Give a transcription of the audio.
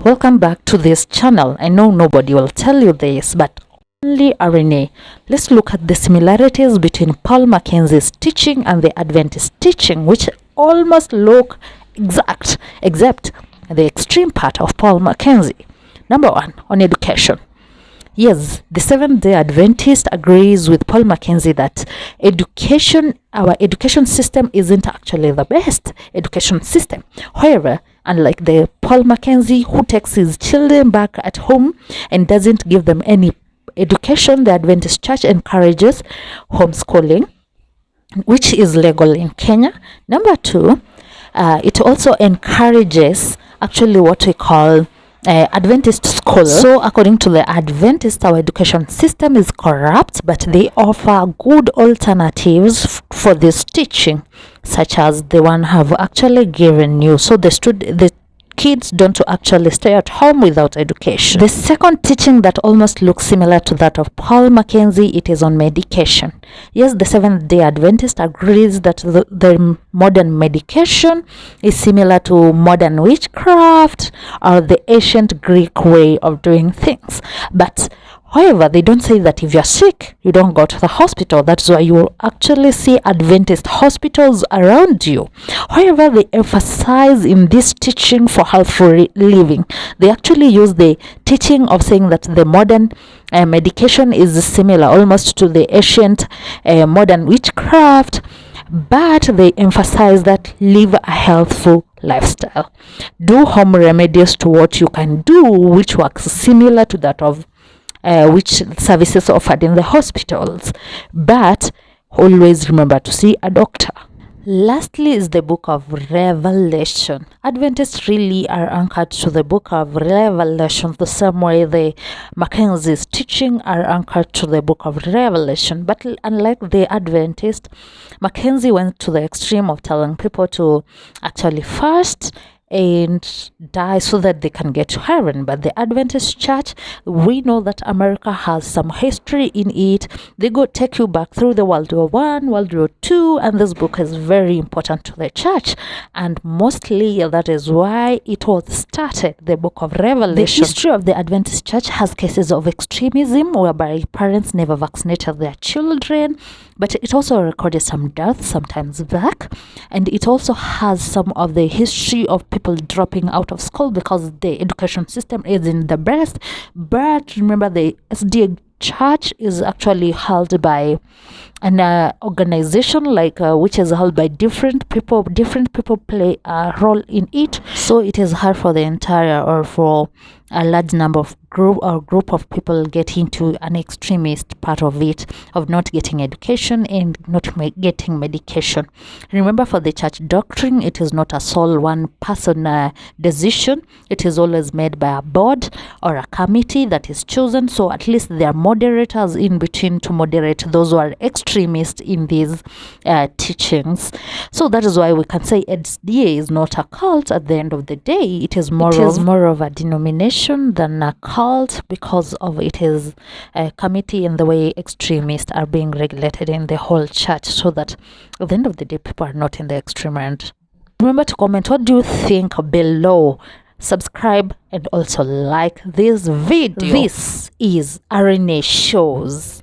Welcome back to this channel. I know nobody will tell you this, but only RNA. Let's look at the similarities between Paul Mackenzie's teaching and the Adventist teaching, which almost look exact, except the extreme part of Paul Mackenzie. Number one, on education. Yes, the Seventh-day Adventist agrees with Paul Mackenzie that our education system isn't actually the best education system. However, unlike the Paul Mackenzie who takes his children back at home and doesn't give them any education, the Adventist Church encourages homeschooling, which is legal in Kenya. Number two, it also encourages actually what we call Adventist scholars. So according to the Adventist, our education system is corrupt, but they offer good alternatives for this teaching, such as the one have actually given you. So the kids don't actually stay at home without education. The second teaching that almost looks similar to that of Paul Mackenzie, it is on medication. Yes, the Seventh-day Adventist agrees that the modern medication is similar to modern witchcraft or the ancient Greek way of doing things. But however, they don't say that if you're sick, you don't go to the hospital. That's why you will actually see Adventist hospitals around you. However, they emphasize in this teaching for healthful living. They actually use the teaching of saying that the modern medication is similar almost to the ancient modern witchcraft, but they emphasize that live a healthful lifestyle. Do home remedies to what you can do, which works similar to that of which services offered in the hospitals, but always remember to see a doctor. Lastly is the book of Revelation. Adventists really are anchored to the book of Revelation the same way the Mackenzie's teaching are anchored to the book of Revelation. But unlike the Adventist, Mackenzie went to the extreme of telling people to actually fast and die so that they can get to heaven. But the Adventist Church, we know that America has some history in it. They go take you back through the World War I, World War II, and this book is very important to the church, and mostly that is why it was started, the book of Revelation. The history of the Adventist Church has cases of extremism whereby parents never vaccinated their children, but it also recorded some deaths sometimes back, and it also has some of the history of people dropping out of school because the education system isn't the best. But remember, the SDA church is actually held by an organization which is held by different people play a role in it, so it is hard for the entire or for a large number of group of people get into an extremist part of it, of not getting education and not getting medication. Remember, for the church doctrine, it is not a sole one person decision. It is always made by a board or a committee that is chosen, so at least there are moderators in between to moderate those who are extremists in these teachings. So that is why we can say SDA is not a cult. At the end of the day, it is more of a denomination than a cult, because of it is a committee and the way extremists are being regulated in the whole church, so that at the end of the day people are not in the extreme end. Remember to comment what do you think below, subscribe, and also like this video. This is RNA Shows.